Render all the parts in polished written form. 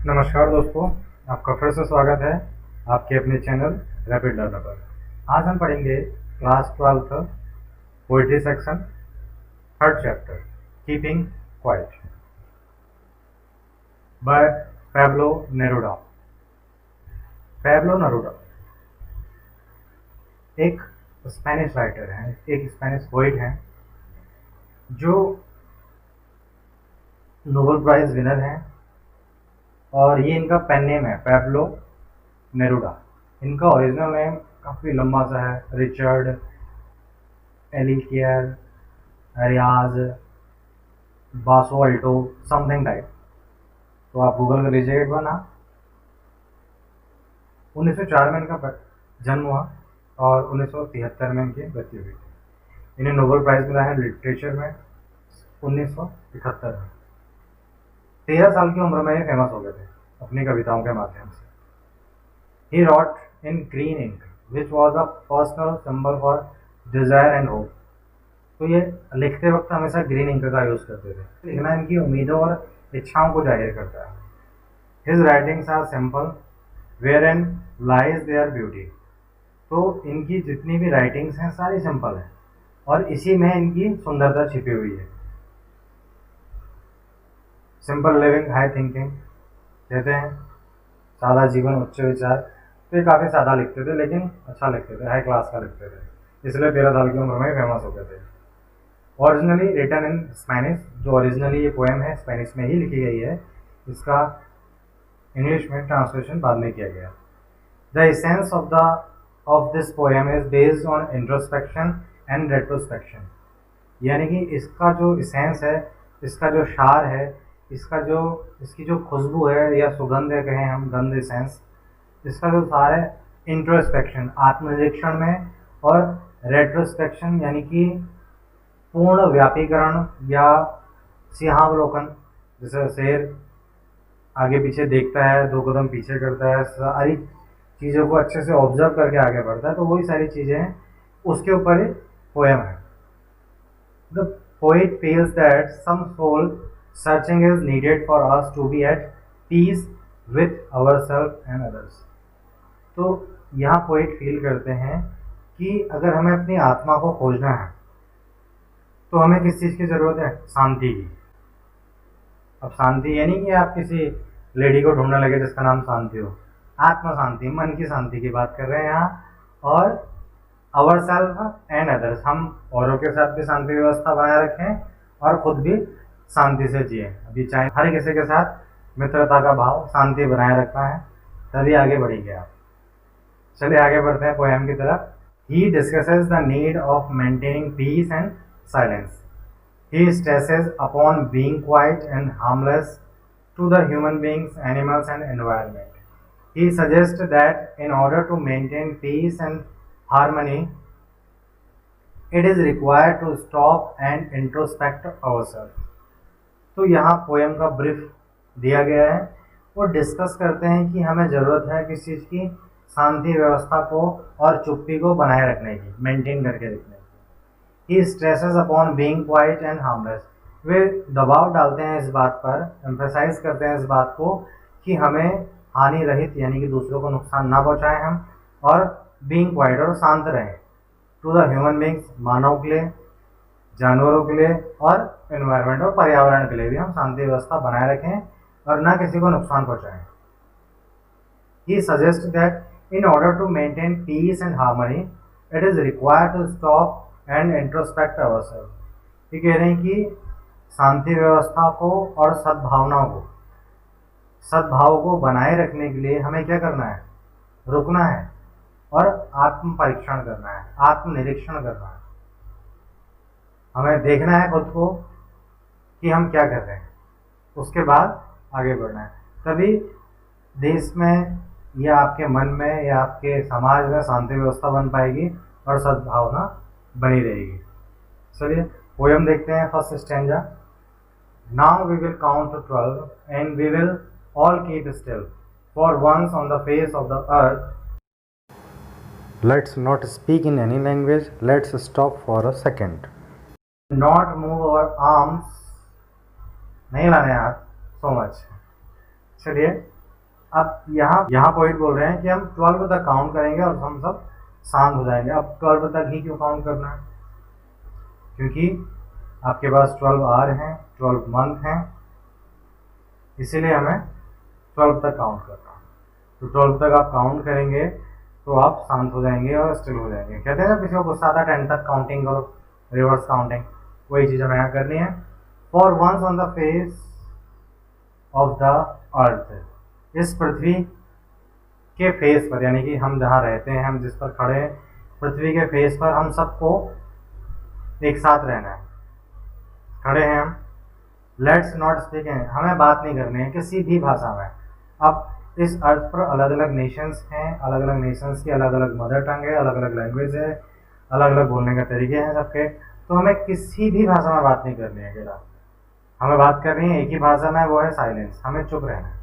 नमस्कार दोस्तों, आपका फिर से स्वागत है आपके अपने चैनल रैपिड लर्नर पर। आज हम पढ़ेंगे class 12th poetry section, third chapter keeping quiet by Pablo Neruda. Pablo Neruda एक स्पेनिश राइटर हैं, एक स्पेनिश पोइट हैं जो नोबेल प्राइज विनर हैं और ये इनका पेन नेम है पैब्लो नेरुदा। इनका ओरिजिनल नेम काफ़ी लंबा सा है, रिचर्ड एलिकियर रियाज बासोल्टो समथिंग टाइप। तो आप गूगल कर लीजिए एक बार ना। 1904 में इनका जन्म हुआ और 1973 में इनकी मृत्यु हुई। इन्हें नोबेल प्राइज मिला है लिटरेचर में 1971 में। 13 साल की उम्र में ये फेमस हो गए थे अपनी कविताओं के माध्यम से। He wrote in green ink which was a personal symbol for desire and hope. तो ये लिखते वक्त हमेशा ग्रीन इंक का यूज़ करते थे। लिखना इनकी उम्मीदों और इच्छाओं को जाहिर करता है। His writings are simple where and lies their beauty. तो इनकी जितनी भी राइटिंग्स हैं सारी सिंपल हैं और इसी में इनकी सुंदरता छिपी हुई है। सिंपल लिविंग हाई थिंकिंग कहते हैं, सादा जीवन उच्च विचार। तो ये काफ़ी सादा लिखते थे लेकिन अच्छा लिखते थे, हाई क्लास का लिखते थे, इसलिए 13 साल की उम्र में फेमस हो गए थे। ओरिजिनली रिटन इन स्पेनिश, जो ओरिजिनली ये पोएम है स्पेनिश में ही लिखी गई है, इसका इंग्लिश में ट्रांसलेशन बाद में किया गया। The essence of this poem is based on introspection and retrospection. यानी कि इसका जो एसेंस है, इसका जो सार है, इसकी जो खुशबू है या सुगंध है, कहें हम गंध एसेंस, इसका जो सार है इंट्रोस्पेक्शन आत्मनिरीक्षण में और रेट्रोस्पेक्शन यानी कि पूर्ण व्यापीकरण या सिंहावलोकन। जैसे शेर आगे पीछे देखता है, 2 कदम पीछे करता है, सारी चीज़ों को अच्छे से ऑब्जर्व करके आगे बढ़ता है, तो वही सारी चीज़ें हैं, उसके ऊपर ही पोएम है। The poet feels that some soul searching is needed for us to be at peace with ourselves and others. तो यहाँ पोएट फील करते हैं कि अगर हमें अपनी आत्मा को खोजना है तो हमें किस चीज़ की ज़रूरत है? शांति की। अब शांति ये नहीं कि आप किसी लेडी को ढूंढने लगे जिसका नाम शांति हो। आत्मा शांति, मन की शांति की बात कर रहे हैं यहाँ। और अवर सेल्फ एंड अदर्स, हम औरों के साथ भी शांति व्यवस्था बनाए रखें और खुद भी शांति से जिए। अभी चाहे हर किसी के साथ मित्रता का भाव, शांति बनाए रखना है, तभी आगे बढ़ेंगे आप। चलिए आगे बढ़ते हैं पोएम की तरफ। He discusses the need of maintaining peace and silence. He stresses upon being quiet and harmless to the human beings, animals and environment. He suggests that in order to maintain peace and harmony, it is required to stop and introspect ourselves. तो यहाँ poem का brief दिया गया है। वो discuss करते हैं कि हमें ज़रूरत है किस चीज़ की? शांति व्यवस्था को और चुप्पी को बनाए रखने की, मेंटेन करके रखने की। He stresses upon being quiet and harmless. वे दबाव डालते हैं इस बात पर, एम्फेसाइज करते हैं इस बात को कि हमें हानि रहित यानी कि दूसरों को नुकसान ना पहुंचाएं हम, और बीइंग क्वाइट और शांत रहें। टू द ह्यूमन बींग्स, मानव के लिए, जानवरों के लिए और एनवायरनमेंट और पर्यावरण के लिए भी हम शांति व्यवस्था बनाए रखें और ना किसी को नुकसान पहुंचाएं। He suggests that in order to maintain peace and harmony, it is required to stop and introspect ourself. ये कह रहे हैं कि शांति व्यवस्था को और सद्भाव को बनाए रखने के लिए हमें क्या करना है? रुकना है और आत्म परीक्षण करना है, आत्मनिरीक्षण करना है। हमें देखना है खुद को कि हम क्या कर रहे हैं, उसके बाद आगे बढ़ना है। तभी देश में या आपके मन में या आपके समाज में शांति व्यवस्था बन पाएगी और सद्भावना बनी रहेगी। चलिए पोएम देखते हैं। First stanza. Now we will count to 12 and we will all keep still for once on the face of the earth. Let's not speak in any language, let's stop for a second. Not move our arms, नहीं लाने हाथ so much. चलिए अब यहाँ point बोल रहे हैं कि हम 12 तक काउंट करेंगे और हम सब शांत हो जाएंगे। अब 12 तक ही क्यों काउंट करना है? क्योंकि आपके पास 12 आवर हैं, 12 मंथ हैं, इसीलिए हमें 12 तक काउंट करना है। तो 12 तक आप काउंट करेंगे तो आप शांत हो जाएंगे और स्टिल हो जाएंगे। कहते हैं ना किसी को गुस्सा आता है 10 तक काउंटिंग करो, रिवर्स काउंटिंग, वही चीज़ हमें यहाँ करनी है। For once on the face of the earth, इस पृथ्वी के फेस पर, यानी कि हम जहाँ रहते हैं, हम जिस पर खड़े हैं, पृथ्वी के फेस पर हम सबको एक साथ रहना है। खड़े हैं हम, लेट्स नॉट स्पीक, हमें बात नहीं करनी है किसी भी भाषा में। अब इस अर्थ पर अलग अलग नेशंस हैं, अलग अलग नेशंस की अलग अलग मदर टंग है, अलग अलग लैंग्वेज है, अलग अलग बोलने के तरीके हैं सबके। तो हमें किसी भी भाषा में बात नहीं करनी है केवल, हमें बात करनी है एक ही भाषा में, वो है साइलेंस, हमें चुप रहना है।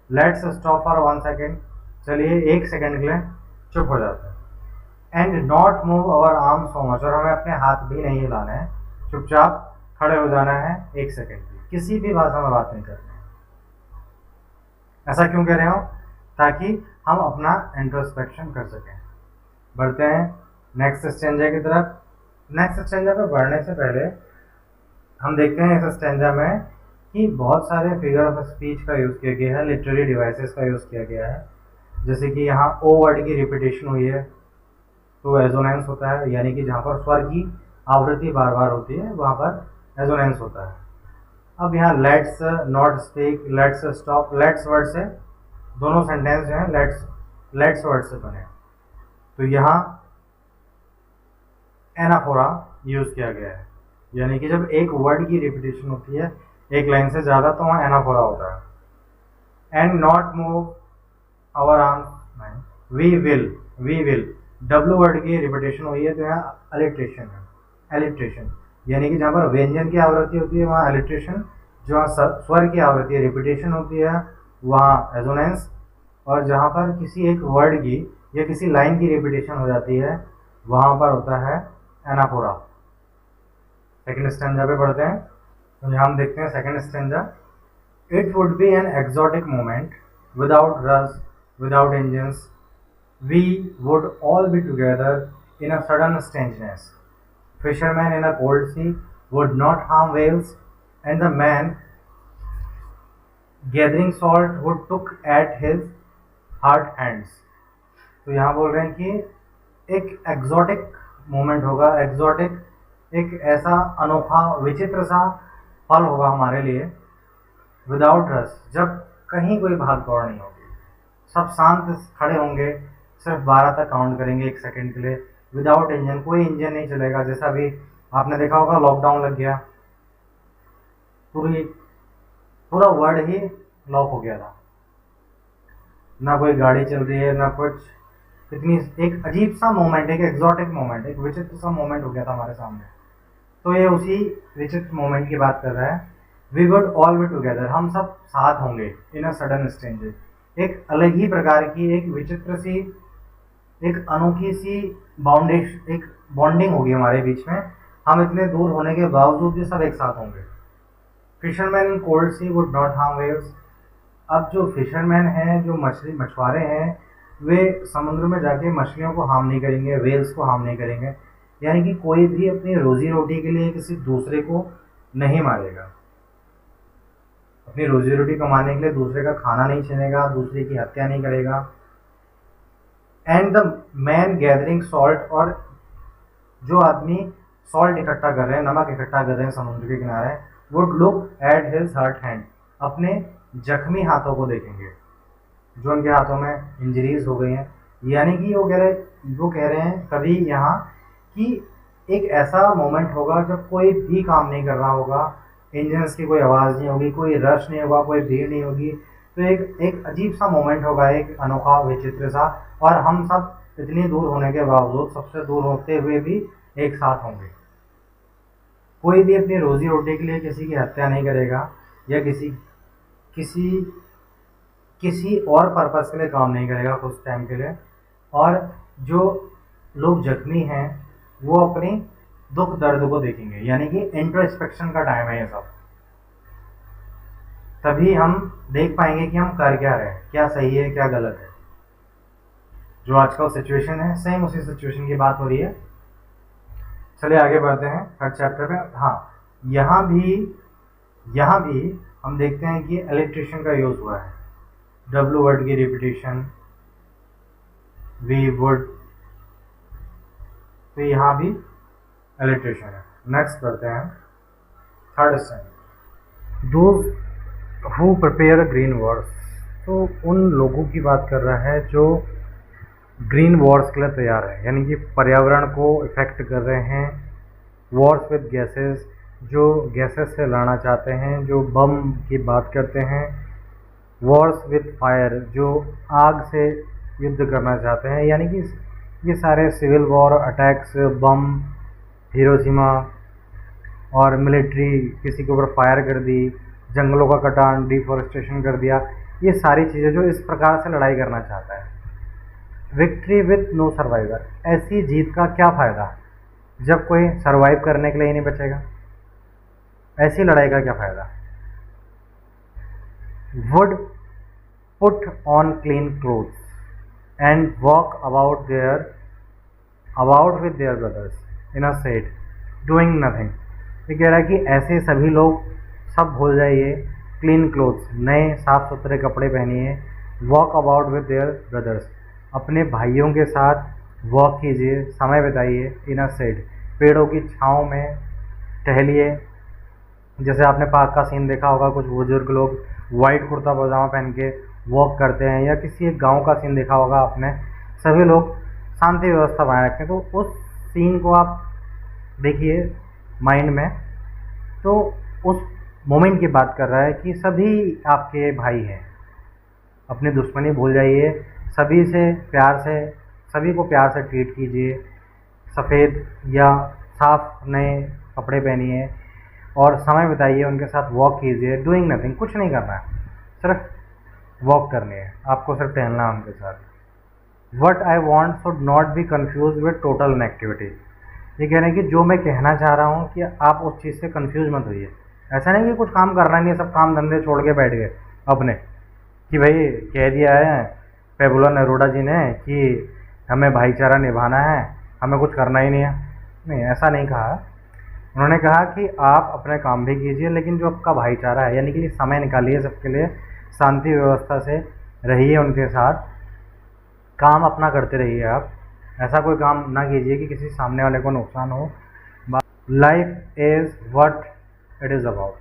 लेट्स स्टॉप फॉर 1 सेकेंड, चलिए 1 सेकेंड के लिए चुप हो जाते हैं। And not move our arm so much, और हमें अपने हाथ भी नहीं हिलाना है, चुपचाप खड़े हो जाना है 1 सेकेंड के लिए, किसी भी भाषा में बात नहीं करनी है। ऐसा क्यों कह रहे हो? ताकि हम अपना इंट्रोस्पेक्शन कर सकें। बढ़ते हैं नेक्स्ट स्टेंजा की तरफ। नेक्स्ट स्टेंजा पे बढ़ने से पहले हम देखते हैं इस स्टेंजा में कि बहुत सारे फिगर ऑफ स्पीच का यूज़ किया गया है, लिटरेरी डिवाइसेस का यूज़ किया गया है। जैसे कि यहाँ ओ वर्ड की रिपीटेशन हुई है तो एजोनेंस होता है, यानी कि जहाँ पर स्वर की आवृत्ति बार बार होती है वहाँ पर एजोनेंस होता है। अब यहाँ let's not speak, let's stop, let's word से दोनों सेंटेंस जो हैं लेट्स वर्ड से बने, तो यहाँ एनाफोरा यूज़ किया गया है, यानी कि जब एक वर्ड की रिपीटेशन होती है एक लाइन से ज़्यादा तो वहाँ एनाफोरा होता है। And not move our arm, we will, W word की रिपीटेशन हुई है तो यहाँ अलिट्रेशन है, एलिट्रेशन, यानी कि जहाँ पर व्यंजन की आवृत्ति होती है वहाँ एलिट्रेशन, जहाँ स्वर की आवृत्ति रिपीटेशन होती है वहाँ एजोनेंस, और जहाँ पर किसी एक वर्ड की या किसी लाइन की रिपीटेशन हो जाती है वहाँ पर होता है एनाफोरा। सेकेंड स्टेंजा पे पढ़ते हैं, तो यहाँ हम देखते हैं second stanza. It would be an exotic moment without rush, without engines, we would all be together in a sudden strangeness, fishermen in a cold sea would not harm whales, and the man gathering salt would took at his hard hands। तो यहाँ बोल रहे हैं कि एक exotic moment होगा, exotic एक ऐसा अनोखा विचित्र सा पल होगा हमारे लिए, विदाउट रश, जब कहीं कोई भाग दौड़ नहीं होगी, सब शांत खड़े होंगे, सिर्फ 12 तक काउंट करेंगे 1 सेकेंड के लिए, विदाउट इंजन, कोई इंजन नहीं चलेगा। जैसा भी आपने देखा होगा लॉकडाउन लग गया, पूरा वर्ल्ड ही लॉक हो गया था, ना कोई गाड़ी चल रही है ना कुछ, इतनी एक अजीब सा मोमेंट, एक एक्सोटिक मोमेंट, एक विचित्र सा मोमेंट हो गया था हमारे सामने। तो ये उसी विचित्र मोमेंट की बात कर रहा है। We would all be together, हम सब साथ होंगे, इन अ सडन स्ट्रेंज, एक अलग ही प्रकार की एक विचित्र सी एक अनोखी सी एक बॉन्डिंग होगी हमारे बीच में, हम इतने दूर होने के बावजूद भी सब एक साथ होंगे। Fisherman in cold sea would not harm whales, अब जो फिशरमैन हैं, जो मछुआरे हैं, वे समुद्र में जाके मछलियों को हार्म नहीं करेंगे, वेल्स को हार्म नहीं करेंगे, यानी कि कोई भी अपनी रोजी रोटी के लिए किसी दूसरे को नहीं मारेगा, अपनी रोजी रोटी कमाने के लिए दूसरे का खाना नहीं छीनेगा, दूसरे की हत्या नहीं करेगा। And the man gathering salt, और जो आदमी सॉल्ट इकट्ठा कर रहे हैं, नमक इकट्ठा कर रहे हैं समुद्र के किनारे, would look at his hurt hand, अपने जख्मी हाथों को देखेंगे, जो उनके हाथों में इंजरीज हो गई हैं, यानी कि वो कह रहे हैं कभी यहाँ कि एक ऐसा मोमेंट होगा जब कोई भी काम नहीं कर रहा होगा, इंजन्स की कोई आवाज़ नहीं होगी, कोई रश नहीं होगा, कोई भीड़ नहीं होगी, तो एक अजीब सा मोमेंट होगा, एक अनोखा विचित्र सा, और हम सब इतनी दूर होने के बावजूद, सबसे दूर होते हुए भी एक साथ होंगे। कोई भी अपनी रोजी रोटी के लिए किसी की हत्या नहीं करेगा या किसी और पर्पस के लिए काम नहीं करेगा कुछ टाइम के लिए, और जो लोग जख्मी हैं वो अपनी दुख दर्द को देखेंगे, यानी कि इंट्रोस्पेक्शन का टाइम है ये सब। तभी हम देख पाएंगे कि हम कर क्या रहे हैं, क्या सही है क्या गलत है। जो आजकल सिचुएशन है सेम उसी सिचुएशन की बात हो रही है। चलिए आगे बढ़ते हैं थर्ड चैप्टर पे। हाँ, यहाँ भी हम देखते हैं कि इलेक्ट्रिशियन का यूज हुआ है। W वर्ड की रिपीटेशन, V वुड, तो यहाँ भी इलेक्ट्रिशियन है। नेक्स्ट करते हैं third stand, those who prepare green Wars. तो उन लोगों की बात कर रहा है जो ग्रीन वॉर्स के लिए तैयार है, यानी कि पर्यावरण को इफेक्ट कर रहे हैं। वॉर्स विद गैसेस, जो गैसेस से लड़ना चाहते हैं, जो बम की बात करते हैं। वॉर्स विद फायर, जो आग से युद्ध करना चाहते हैं, यानी कि ये सारे सिविल वॉर अटैक्स, बम, हिरोशिमा और मिलिट्री किसी के ऊपर फायर कर दी, जंगलों का कटान, डिफॉरेस्टेशन कर दिया, ये सारी चीज़ें जो इस प्रकार से लड़ाई करना चाहता है। विक्ट्री विथ नो सर्वाइवर, ऐसी जीत का क्या फ़ायदा जब कोई सर्वाइव करने के लिए ही नहीं बचेगा। ऐसी लड़ाई का क्या फ़ायदा। Would put on clean clothes and walk about with their brothers in a set doing nothing. ये कह रहा है कि ऐसे सभी लोग सब भूल जाइए, क्लीन क्लोथ्स, नए साफ सुथरे कपड़े पहनिए, walk about with their brothers, अपने भाइयों के साथ वॉक कीजिए, समय बिताइए, इन अ शेड, पेड़ों की छाँव में टहलिए। जैसे आपने पार्क का सीन देखा होगा, कुछ बुजुर्ग लोग वाइट कुर्ता पजामा पहन के वॉक करते हैं, या किसी एक गांव का सीन देखा होगा आपने, सभी लोग शांति व्यवस्था बनाए रखते हैं। तो उस सीन को आप देखिए माइंड में, तो उस मोमेंट की बात कर रहा है कि सभी आपके भाई हैं, अपनी दुश्मनी भूल जाइए, सभी से प्यार से, सभी को प्यार से ट्रीट कीजिए, सफ़ेद या साफ नए कपड़े पहनिए और समय बिताइए, उनके साथ वॉक कीजिए, डूइंग नथिंग, कुछ नहीं करना है, सिर्फ वॉक करनी है, आपको सिर्फ टहलना है उनके साथ। What I want should not be confuse with total inactivity. ये कह रहे हैं कि जो मैं कहना चाह रहा हूँ कि आप उस चीज़ से कंफ्यूज मत होइए। ऐसा नहीं कि कुछ काम करना नहीं है, सब काम धंधे छोड़ के बैठ गए अपने, कि भाई कह दिया है पेबुला नेरूडा जी ने कि हमें भाईचारा निभाना है, हमें कुछ करना ही नहीं है। नहीं, ऐसा नहीं कहा। उन्होंने कहा कि आप अपने काम भी कीजिए, लेकिन जो आपका भाईचारा है, यानी कि समय निकालिए सबके लिए, शांति व्यवस्था से रहिए, उनके साथ काम अपना करते रहिए। आप ऐसा कोई काम ना कीजिए कि किसी सामने वाले को नुकसान हो। Life is what it is about,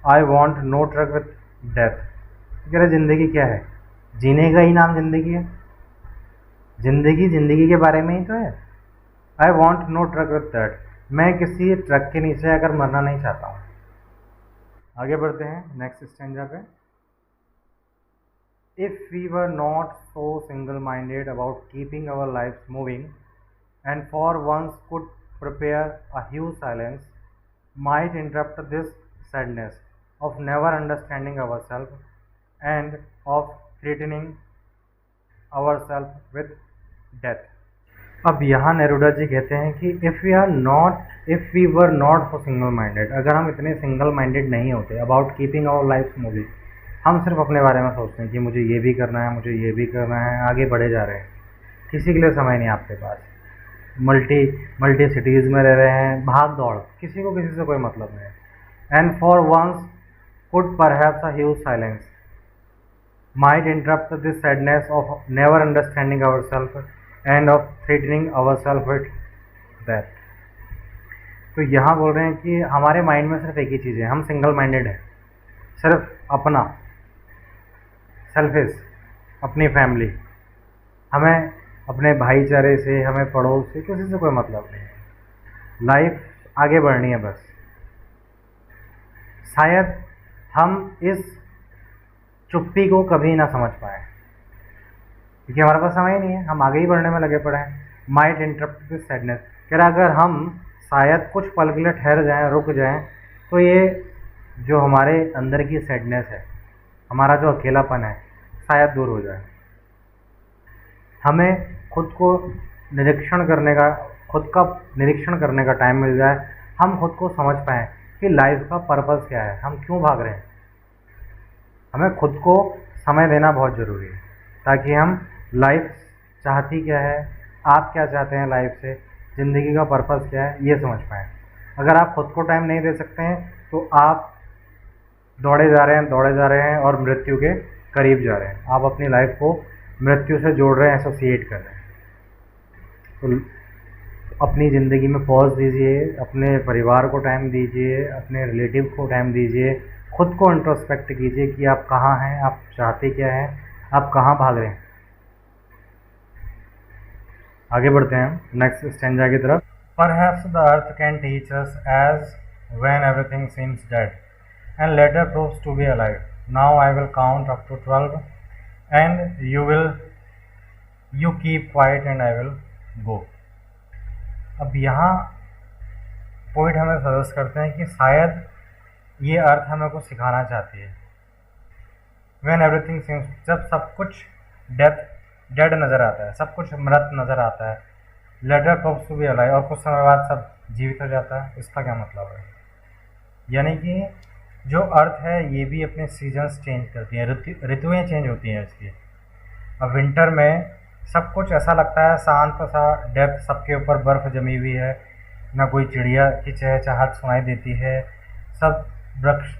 I want no truck with death. कह रहे ज़िंदगी क्या है, जीने का ही नाम ज़िंदगी है, ज़िंदगी के बारे में ही तो है। I want no truck with that, मैं किसी ट्रक के नीचे आकर मरना नहीं चाहता हूँ। आगे बढ़ते हैं नेक्स्ट स्टैंजा पे। If we were not so single-minded about keeping our lives moving, and for once could prepare a huge silence, might interrupt this sadness of never understanding ourselves and of threatening ourselves with death. अब यहाँ नेरूडा जी कहते हैं कि if we were not so single minded, अगर हम इतने single minded नहीं होते about keeping our life moving, हम सिर्फ अपने बारे में सोचते हैं कि मुझे ये भी करना है, मुझे ये भी करना है, आगे बढ़े जा रहे हैं, किसी के लिए समय नहीं आपके पास, मल्टी सिटीज़ में रह रहे हैं, भाग दौड़, किसी को किसी से कोई मतलब नहीं है। And for once could perhaps a huge silence might interrupt this sadness of never understanding our self and of threatening our self with death. तो यहाँ बोल रहे हैं कि हमारे माइंड में सिर्फ एक ही चीज़ है, हम सिंगल माइंडेड हैं, सिर्फ अपना, सेल्फिश, अपनी फैमिली, हमें अपने भाईचारे से, हमें पड़ोस से, किसी से कोई मतलब नहीं है, लाइफ आगे बढ़नी है बस। शायद हम इस चुप्पी को कभी ना समझ पाए, क्योंकि हमारे पास समय ही नहीं है, हम आगे ही बढ़ने में लगे पड़े हैं। माइट इंटरप्ट दिस सैडनेस, कह रहा अगर हम शायद कुछ पल के लिए ठहर जाएं, रुक जाएं, तो ये जो हमारे अंदर की सैडनेस है, हमारा जो अकेलापन है, शायद दूर हो जाए। हमें खुद का निरीक्षण करने का टाइम मिल जाए, हम खुद को समझ पाएँ कि लाइफ का पर्पस क्या है, हम क्यों भाग रहे हैं, हमें खुद को समय देना बहुत ज़रूरी है, ताकि हम लाइफ चाहती क्या है, आप क्या चाहते हैं लाइफ से, ज़िंदगी का पर्पस क्या है, ये समझ पाएँ। अगर आप खुद को टाइम नहीं दे सकते हैं तो आप दौड़े जा रहे हैं और मृत्यु के करीब जा रहे हैं। आप अपनी लाइफ को मृत्यु से जोड़ रहे हैं, एसोसिएट कर रहे हैं। तो अपनी ज़िंदगी में पॉज़ दीजिए, अपने परिवार को टाइम दीजिए, अपने रिलेटिव को टाइम दीजिए, खुद को इंट्रोस्पेक्ट कीजिए कि आप कहाँ हैं, आप चाहते क्या हैं, आप कहाँ भाग रहे हैं। आगे बढ़ते हैं नेक्स्ट स्टैंजा की तरफ। Perhaps the earth can teach us as when everything seems dead and later proves to be alive. Now I will count up to 12 and you keep quiet and I will go. अब यहाँ point हमें suggest करते हैं कि शायद ये अर्थ हमें कुछ सिखाना चाहती है। When everything seems, जब सब कुछ डेड नज़र आता है, सब कुछ मृत नज़र आता है, later proves to be alive, और कुछ समय बाद सब जीवित हो जाता है। इसका क्या मतलब है? यानी कि जो अर्थ है ये भी अपने सीजन्स चेंज करती हैं, ऋतुएं चेंज होती हैं इसकी। अब विंटर में सब कुछ ऐसा लगता है शांत सा, डेप्थ, सबके ऊपर बर्फ़ जमी हुई है, ना कोई चिड़िया की चहचहाहट सुनाई देती है, सब वृक्ष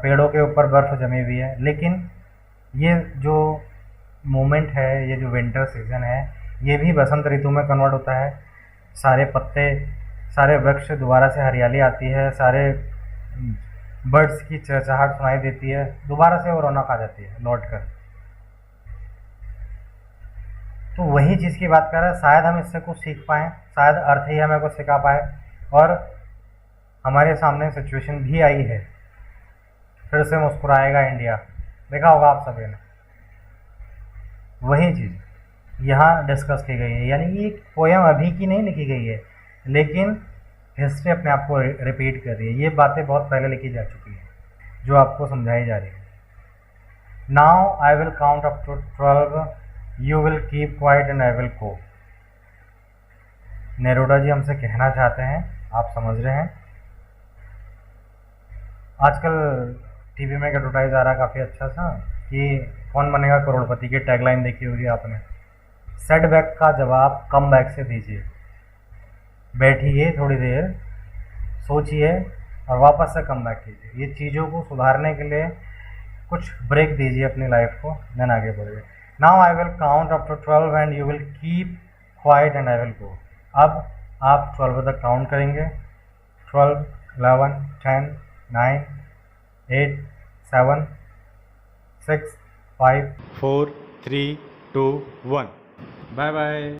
पेड़ों के ऊपर बर्फ़ जमी हुई है। लेकिन ये जो मोमेंट है, ये जो विंटर सीज़न है, ये भी बसंत ऋतु में कन्वर्ट होता है। सारे पत्ते, सारे वृक्ष दोबारा से हरियाली आती है, सारे बर्ड्स की चहचहाहट सुनाई देती है, दोबारा से वो रौनक आ जाती है लौट कर। तो वही चीज़ की बात कर रहा है, शायद हम इससे कुछ सीख पाएँ, शायद अर्थ ही हमें कुछ सिखा पाए। और हमारे सामने सिचुएशन भी आई है, फिर से मुस्कुराएगा इंडिया, देखा होगा आप सभी ने। वही चीज़ यहाँ डिस्कस की गई है, यानी कि एक पोएम अभी की नहीं लिखी गई है, लेकिन हिस्ट्री अपने आप को रिपीट कर रही है। ये बातें बहुत पहले लिखी जा चुकी हैं, जो आपको समझाई जा रही है। Now I will count up to 12, you will keep quiet and I will go. Neruda ji हमसे कहना चाहते हैं, आप समझ रहे हैं। आजकल टीवी में एडवर्टाइज आ रहा है काफ़ी अच्छा सा कि कौन बनेगा करोड़पति की टैगलाइन देखी होगी आपने। सेटबैक का जवाब कम बैक से दीजिए, बैठिए थोड़ी देर, सोचिए और वापस से कम बैक कीजिए। ये चीज़ों को सुधारने के लिए कुछ ब्रेक दीजिए अपनी लाइफ को, देन आगे बढ़िए। Now I will count up to 12 and you will keep quiet and I will go. अब आप 12 तक काउंट करेंगे, 12, 11, 10, 9, 8, 7, 6, 5, 4, 3, 2, 1। Bye bye.